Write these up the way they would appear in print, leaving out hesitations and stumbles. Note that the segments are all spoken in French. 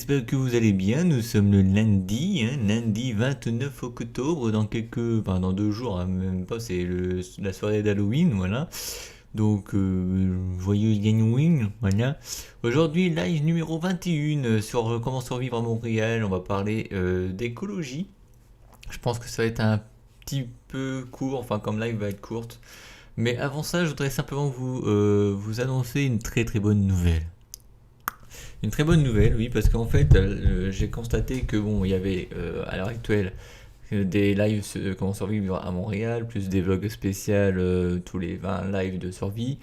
j'espère que vous allez bien. Nous sommes le lundi 29 octobre, dans 2 jours, hein, même pas, c'est la soirée d'Halloween, voilà. Donc, joyeux Halloween, voilà. Aujourd'hui, live numéro 21 sur comment survivre à Montréal. On va parler d'écologie. Je pense que ça va être un petit peu court, enfin, comme live va être courte. Mais avant ça, je voudrais simplement vous annoncer une très très bonne nouvelle. Une très bonne nouvelle, oui, parce qu'en fait, j'ai constaté que bon, il y avait à l'heure actuelle des lives comment survivre à Montréal, plus des vlogs spéciaux tous les 20 lives de survie.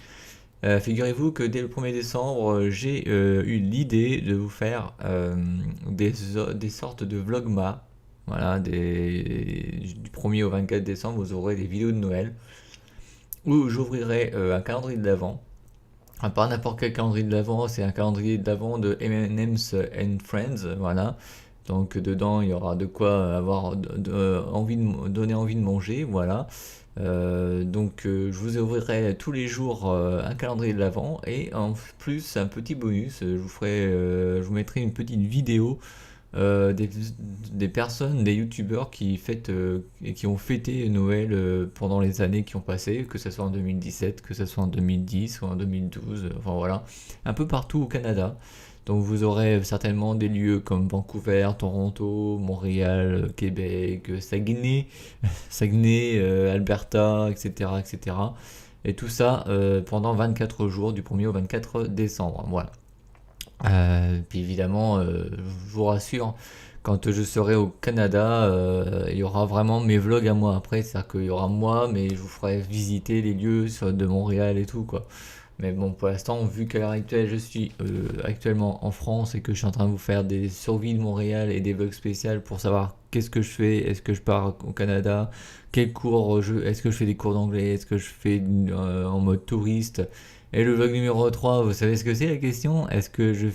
Figurez-vous que dès le 1er décembre, j'ai eu l'idée de vous faire des sortes de vlogmas. Voilà, du 1er au 24 décembre, vous aurez des vidéos de Noël où j'ouvrirai un calendrier de l'Avent. Pas n'importe quel calendrier de l'Avent, c'est un calendrier de l'Avent de M&M's and Friends, voilà. Donc dedans, il y aura de quoi avoir donner envie de manger, voilà. Je vous ouvrirai tous les jours un calendrier de l'Avent et en plus un petit bonus, je vous mettrai une petite vidéo euh, des, des personnes, des youtubeurs qui ont fêté Noël pendant les années qui ont passé, que ce soit en 2017, que ce soit en 2010 ou en 2012, enfin voilà, un peu partout au Canada. Donc vous aurez certainement des lieux comme Vancouver, Toronto, Montréal, Québec, Saguenay, Alberta, etc., etc. Et cetera. Et tout ça pendant 24 jours, du 1er au 24 décembre. Voilà. Puis évidemment, je vous rassure, quand je serai au Canada, il y aura vraiment mes vlogs à moi après, c'est-à-dire qu'il y aura moi, mais je vous ferai visiter les lieux de Montréal et tout, quoi. Mais bon, pour l'instant, vu qu'à l'heure actuelle, je suis actuellement en France et que je suis en train de vous faire des survies de Montréal et des vlogs spéciaux pour savoir qu'est-ce que je fais, est-ce que je pars au Canada, quels cours est-ce que je fais des cours d'anglais, est-ce que je fais en mode touriste. Et le vlog numéro 3, vous savez ce que c'est la question? Est-ce que je le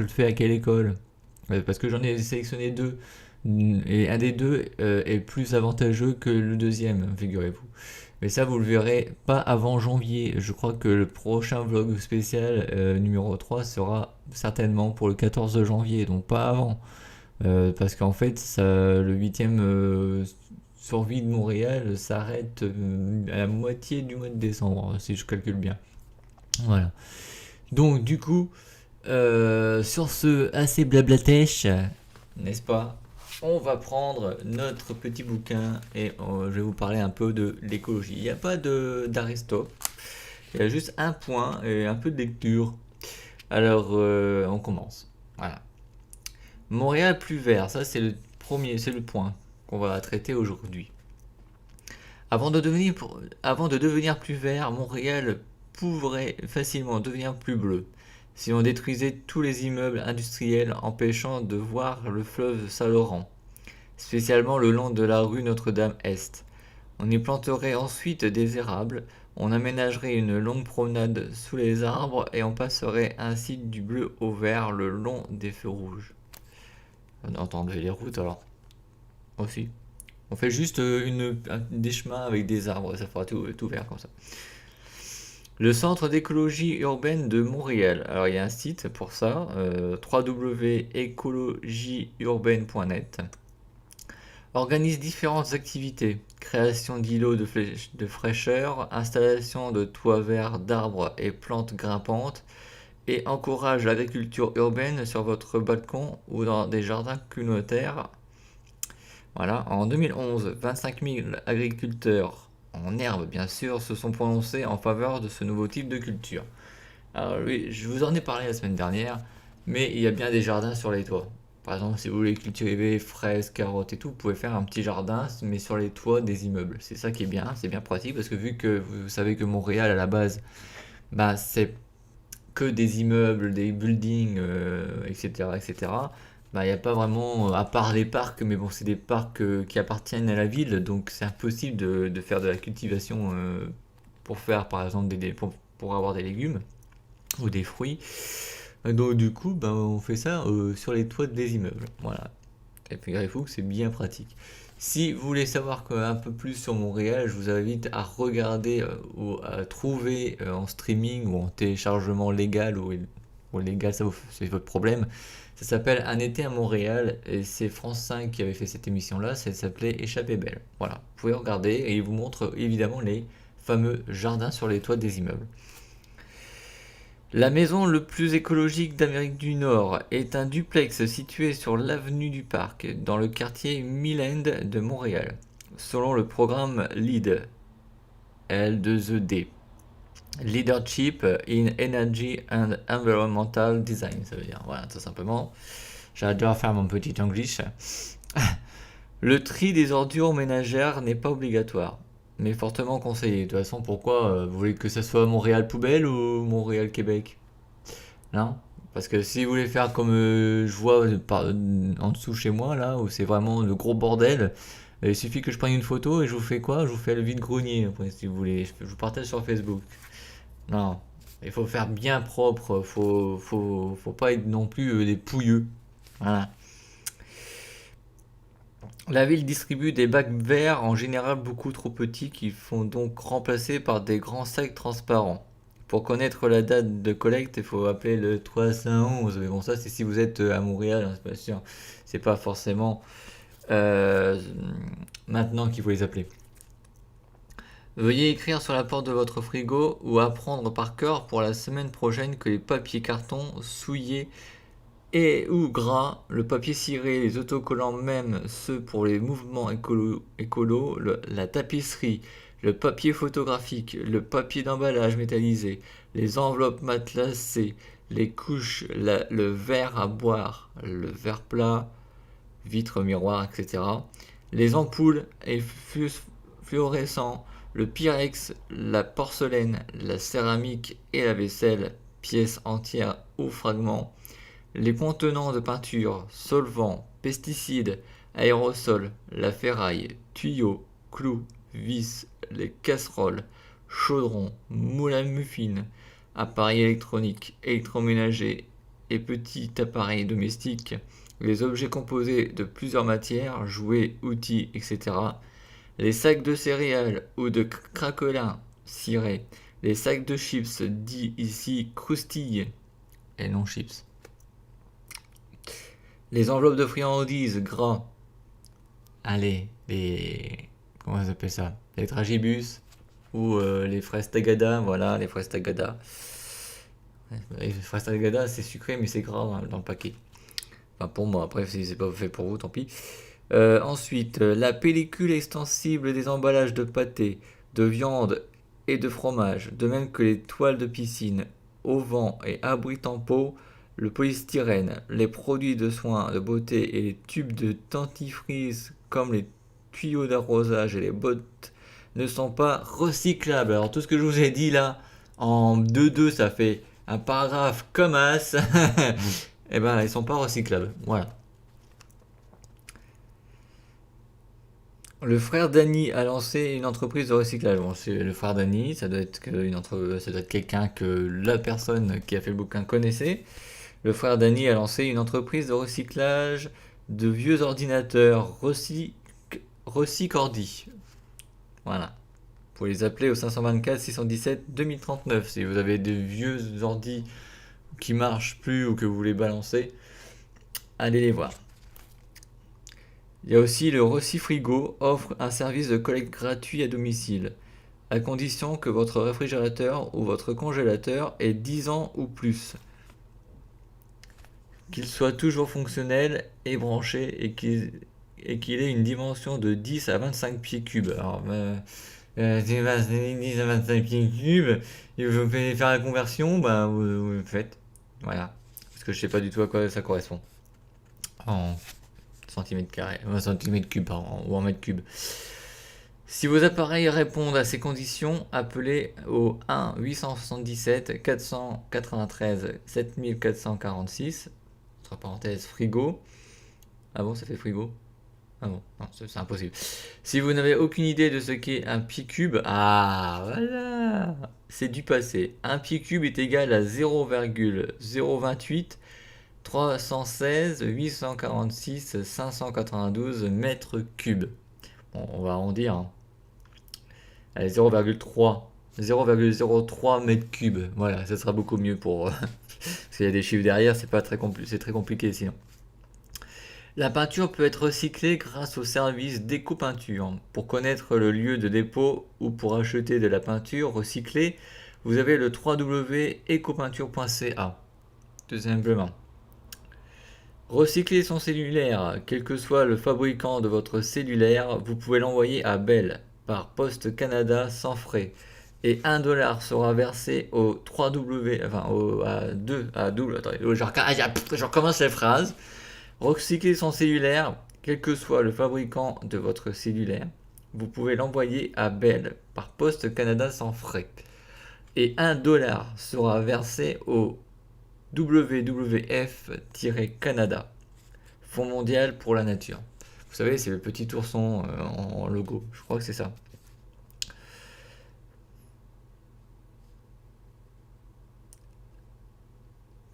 fais à quelle école? Parce que j'en ai sélectionné deux. Et un des deux est plus avantageux que le deuxième, figurez-vous. Mais ça, vous le verrez pas avant janvier. Je crois que le prochain vlog spécial numéro 3 sera certainement pour le 14 janvier, donc pas avant. Parce qu'en fait, le huitième survie de Montréal s'arrête à la moitié du mois de décembre, si je calcule bien. Voilà. Donc, du coup, sur ce assez blablatèche, n'est-ce pas? On va prendre notre petit bouquin et je vais vous parler un peu de l'écologie. Il n'y a pas d'Aristote, il y a juste un point et un peu de lecture. Alors, on commence. Voilà. Montréal plus vert, ça c'est le point qu'on va traiter aujourd'hui. Avant de devenir plus vert, Montréal pourrait facilement devenir plus bleu si on détruisait tous les immeubles industriels empêchant de voir le fleuve Saint-Laurent, spécialement le long de la rue Notre-Dame-Est. On y planterait ensuite des érables, on aménagerait une longue promenade sous les arbres et on passerait ainsi du bleu au vert le long des feux rouges. On entendrait les routes alors aussi. On fait juste des chemins avec des arbres, ça fera tout vert comme ça. Le Centre d'écologie urbaine de Montréal. Alors il y a un site pour ça, www.écologieurbaine.net. Organise différentes activités, création d'îlots de fraîcheur, installation de toits verts d'arbres et plantes grimpantes, et encourage l'agriculture urbaine sur votre balcon ou dans des jardins communautaires. Voilà, en 2011, 25 000 agriculteurs, en herbe bien sûr, se sont prononcés en faveur de ce nouveau type de culture. Alors oui, je vous en ai parlé la semaine dernière, mais il y a bien des jardins sur les toits. Par exemple, si vous voulez cultiver fraises, carottes et tout, vous pouvez faire un petit jardin, mais sur les toits des immeubles. C'est ça qui est bien, c'est bien pratique, parce que vu que vous savez que Montréal, à la base, bah, c'est que des immeubles, des buildings, etc., etc., bah, il n'y a pas vraiment, à part les parcs, mais bon, c'est des parcs qui appartiennent à la ville, donc c'est impossible de faire de la cultivation pour faire, par exemple, pour avoir des légumes ou des fruits. Donc du coup, bah, on fait ça sur les toits des immeubles. Voilà. Et puis, figurez-vous que c'est bien pratique. Si vous voulez savoir un peu plus sur Montréal, je vous invite à regarder ou à trouver en streaming ou en téléchargement légal Pour les gars, c'est votre problème. Ça s'appelle Un été à Montréal et c'est France 5 qui avait fait cette émission-là. Ça s'appelait Échappée belle. Voilà, vous pouvez regarder et il vous montre évidemment les fameux jardins sur les toits des immeubles. La maison le plus écologique d'Amérique du Nord est un duplex situé sur l'avenue du Parc, dans le quartier Milland de Montréal, selon le programme LEED, L2ED, Leadership in Energy and Environmental Design, ça veut dire, voilà, tout simplement. J'adore faire mon petit anglish. Le tri des ordures ménagères n'est pas obligatoire, mais fortement conseillé. De toute façon, pourquoi vous voulez que ça soit Montréal Poubelle ou Montréal Québec? Non? Parce que si vous voulez faire comme je vois en dessous chez moi, là, où c'est vraiment le gros bordel, il suffit que je prenne une photo et je vous fais quoi? Je vous fais le vide-grenier, après, si vous voulez. Je vous partage sur Facebook. Non, il faut faire bien propre, faut pas être non plus des pouilleux. Voilà. La ville distribue des bacs verts, en général beaucoup trop petits, qui font donc remplacer par des grands sacs transparents. Pour connaître la date de collecte, il faut appeler le 311. Mais bon, ça, c'est si vous êtes à Montréal, hein, c'est pas sûr. C'est pas forcément euh, maintenant qu'il faut les appeler. Veuillez écrire sur la porte de votre frigo ou apprendre par cœur pour la semaine prochaine que les papiers cartons souillés et ou gras, le papier ciré, les autocollants, même ceux pour les mouvements écolo, la tapisserie, le papier photographique, le papier d'emballage métallisé, les enveloppes matelassées, les couches, le verre à boire, le verre plat, vitre, miroir, etc. Les ampoules et fluorescents, le pyrex, la porcelaine, la céramique et la vaisselle, pièces entières ou fragments, les contenants de peinture, solvants, pesticides, aérosols, la ferraille, tuyaux, clous, vis, les casseroles, chaudrons, moules à muffins, appareils électroniques, électroménagers et petits appareils domestiques, les objets composés de plusieurs matières, jouets, outils, etc., les sacs de céréales ou de craquelins cirés, les sacs de chips, dits ici croustilles et non chips, les enveloppes de friandises gras, allez, comment ça s'appelle ça? Les tragibus ou les fraises tagada, voilà, les fraises tagada. Les fraises tagada, c'est sucré mais c'est gras dans le paquet. Enfin pour moi, après si c'est pas fait pour vous, tant pis. Ensuite, la pellicule extensible des emballages de pâté, de viande et de fromage, de même que les toiles de piscine, auvents et abris en peau, le polystyrène, les produits de soins de beauté et les tubes de dentifrice comme les tuyaux d'arrosage et les bottes ne sont pas recyclables. Alors tout ce que je vous ai dit là, en 2-2, ça fait un paragraphe comme as. Et ben ils sont pas recyclables. Voilà. Le frère Dany a lancé une entreprise de recyclage. Bon, c'est le frère Dany, ça doit être quelqu'un que la personne qui a fait le bouquin connaissait. Le frère Dany a lancé une entreprise de recyclage de vieux ordinateurs Recycordi. Voilà. Vous pouvez les appeler au 524 617 2039 si vous avez des vieux ordis qui marchent plus ou que vous voulez balancer. Allez les voir. Il y a aussi le Recifrigo offre un service de collecte gratuit à domicile, à condition que votre réfrigérateur ou votre congélateur ait 10 ans ou plus, qu'il soit toujours fonctionnel et branché et qu'il ait une dimension de 10 à 25 pieds cubes. Alors, 10 à 25 pieds cubes, et vous pouvez faire la conversion, bah, vous le faites. Voilà. Parce que je sais pas du tout à quoi ça correspond. En centimètres carrés, centimètres cubes ou en mètres cubes. Si vos appareils répondent à ces conditions, appelez au 1 877 493 7446, entre parenthèses frigo. Ah bon, ça fait frigo? Ah bon, non, c'est impossible. Si vous n'avez aucune idée de ce qu'est un pied cube, ah voilà, c'est du passé. Un pied cube est égal à 0,028 316 846 592 mètres cubes. Bon, on va arrondir. Hein. Allez, 0,3 0,03 mètres cubes. Voilà, ça sera beaucoup mieux pour... parce qu'il y a des chiffres derrière, c'est pas très c'est très compliqué sinon. La peinture peut être recyclée grâce au service d'éco-peinture. Pour connaître le lieu de dépôt ou pour acheter de la peinture recyclée, vous avez le www.ecopeinture.ca. Tout simplement. Recycler son cellulaire, quel que soit le fabricant de votre cellulaire, vous pouvez l'envoyer à Bell par Poste Canada sans frais. Et 1$ sera versé au 3W, enfin à double, attendez, je recommence les phrases. Recycler son cellulaire, quel que soit le fabricant de votre cellulaire, vous pouvez l'envoyer à Bell par Poste Canada sans frais. Et 1$ sera versé au WWF-Canada, Fonds mondial pour la nature. Vous savez, c'est le petit ourson en logo, je crois que c'est ça.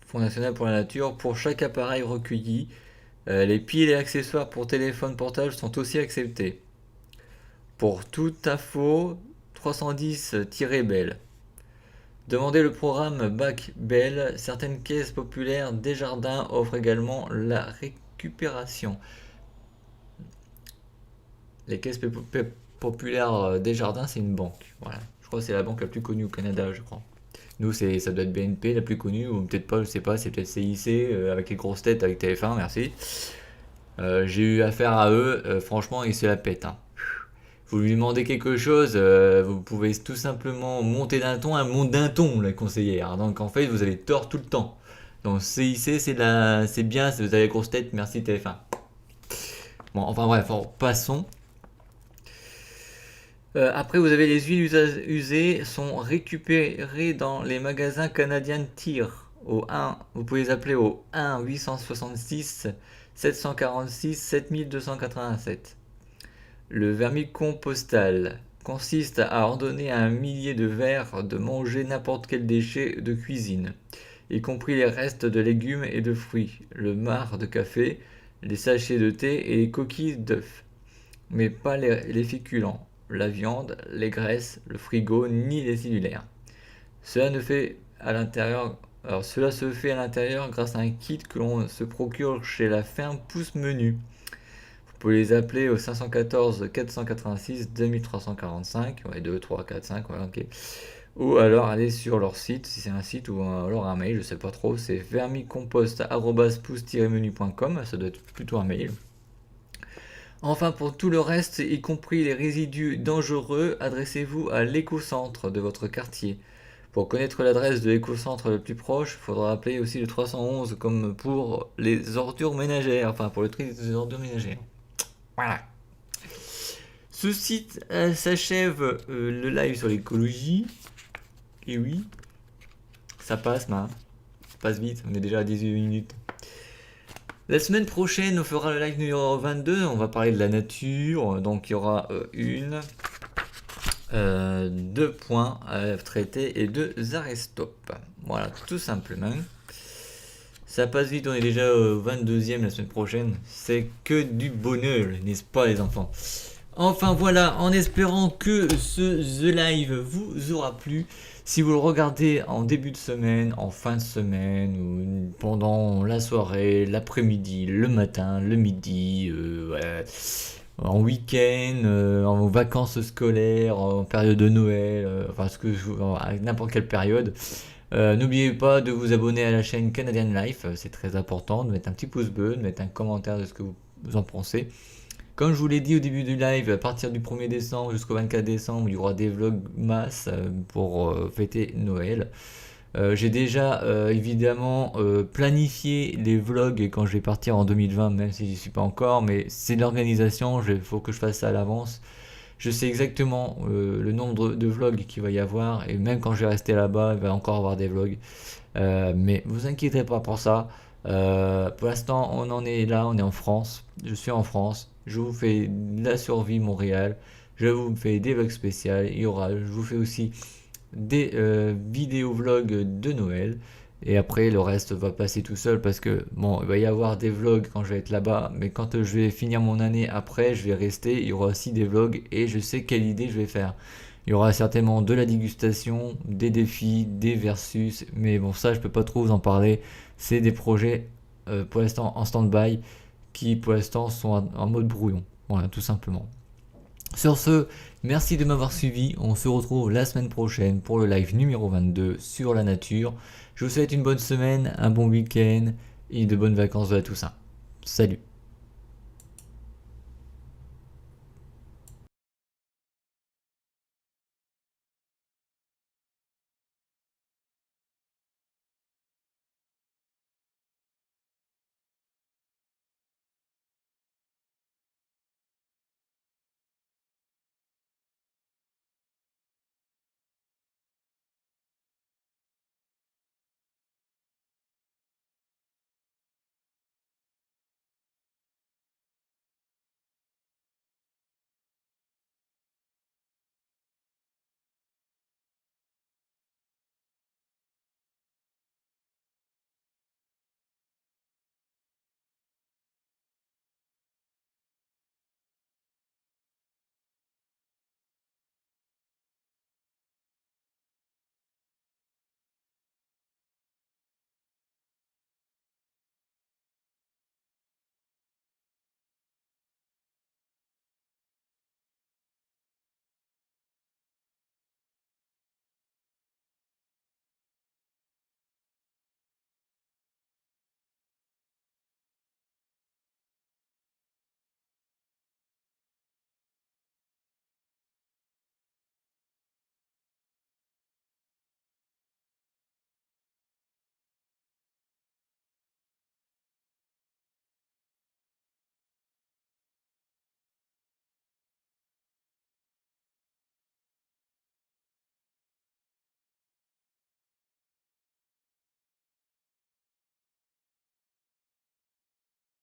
Fonds national pour la nature, pour chaque appareil recueilli, les piles et accessoires pour téléphone portable sont aussi acceptés. Pour tout info, 310-Bell. Demandez le programme Bac Bell. Certaines caisses populaires Desjardins offrent également la récupération. Les caisses populaires Desjardins, c'est une banque. Voilà. Je crois que c'est la banque la plus connue au Canada, je crois. Nous, ça doit être BNP la plus connue, ou peut-être pas, je sais pas, c'est peut-être CIC avec les grosses têtes avec TF1, merci. J'ai eu affaire à eux, franchement, ils se la pètent. Hein. Vous lui demandez quelque chose, vous pouvez tout simplement monter d'un ton, un monte d'un ton, la conseillère. Donc en fait, vous avez tort tout le temps. Donc CIC, c'est bien, vous avez les grosses têtes, merci TF1. Bon, enfin bref, passons. Après, vous avez les huiles usées sont récupérées dans les magasins canadiens de tir. Vous pouvez les appeler au 1 866 746 7287. Le vermicompostal consiste à ordonner à un millier de vers de manger n'importe quel déchet de cuisine, y compris les restes de légumes et de fruits, le marc de café, les sachets de thé et les coquilles d'œufs, mais pas les féculents, la viande, les graisses, le frigo ni les cellulaires. Cela se fait à l'intérieur grâce à un kit que l'on se procure chez la ferme Pousse Menu. Vous pouvez les appeler au 514 486 2345, ouais, 2, 3, 4, 5, ouais, ok. Ou alors aller sur leur site, si c'est un site, ou alors un mail, je sais pas trop, c'est vermicompost@pousse-menu.com, ça doit être plutôt un mail. Enfin, pour tout le reste, y compris les résidus dangereux, adressez-vous à l'écocentre de votre quartier. Pour connaître l'adresse de l'écocentre le plus proche, il faudra appeler aussi le 311 comme pour les ordures ménagères, enfin pour le tri des ordures ménagères. Voilà. Ce site s'achève le live sur l'écologie. Et oui, ça passe, ça passe vite, on est déjà à 18 minutes. La semaine prochaine, on fera le live numéro 22, on va parler de la nature, donc il y aura 2 points à traiter et 2 arrêts stop. Voilà, tout simplement. Ça passe vite, on est déjà au 22e la semaine prochaine. C'est que du bonheur, n'est-ce pas les enfants? Enfin voilà, en espérant que The Live vous aura plu. Si vous le regardez en début de semaine, en fin de semaine, ou pendant la soirée, l'après-midi, le matin, le midi, en week-end, en vacances scolaires, en période de Noël, à n'importe quelle période, n'oubliez pas de vous abonner à la chaîne Canadian Life, c'est très important, de mettre un petit pouce bleu, de mettre un commentaire de ce que vous en pensez. Comme je vous l'ai dit au début du live, à partir du 1er décembre jusqu'au 24 décembre, il y aura des vlogs masse pour fêter Noël. J'ai déjà évidemment planifié les vlogs quand je vais partir en 2020, même si j'y suis pas encore, mais c'est l'organisation, il faut que je fasse ça à l'avance. Je sais exactement le nombre de vlogs qu'il va y avoir, et même quand je vais rester là-bas, il va encore avoir des vlogs. Mais vous inquiétez pas pour ça. Pour l'instant, on en est là, on est en France. Je suis en France. Je vous fais de la survie Montréal. Je vous fais des vlogs spéciaux. Je vous fais aussi des vidéos vlogs de Noël. Et après, le reste va passer tout seul parce que, bon, il va y avoir des vlogs quand je vais être là-bas. Mais quand je vais finir mon année après, je vais rester. Il y aura aussi des vlogs et je sais quelle idée je vais faire. Il y aura certainement de la dégustation, des défis, des versus, mais bon ça je peux pas trop vous en parler. C'est des projets pour l'instant en stand-by qui pour l'instant sont en mode brouillon. Voilà, tout simplement. Sur ce, merci de m'avoir suivi. On se retrouve la semaine prochaine pour le live numéro 22 sur la nature. Je vous souhaite une bonne semaine, un bon week-end et de bonnes vacances à tout ça. Salut!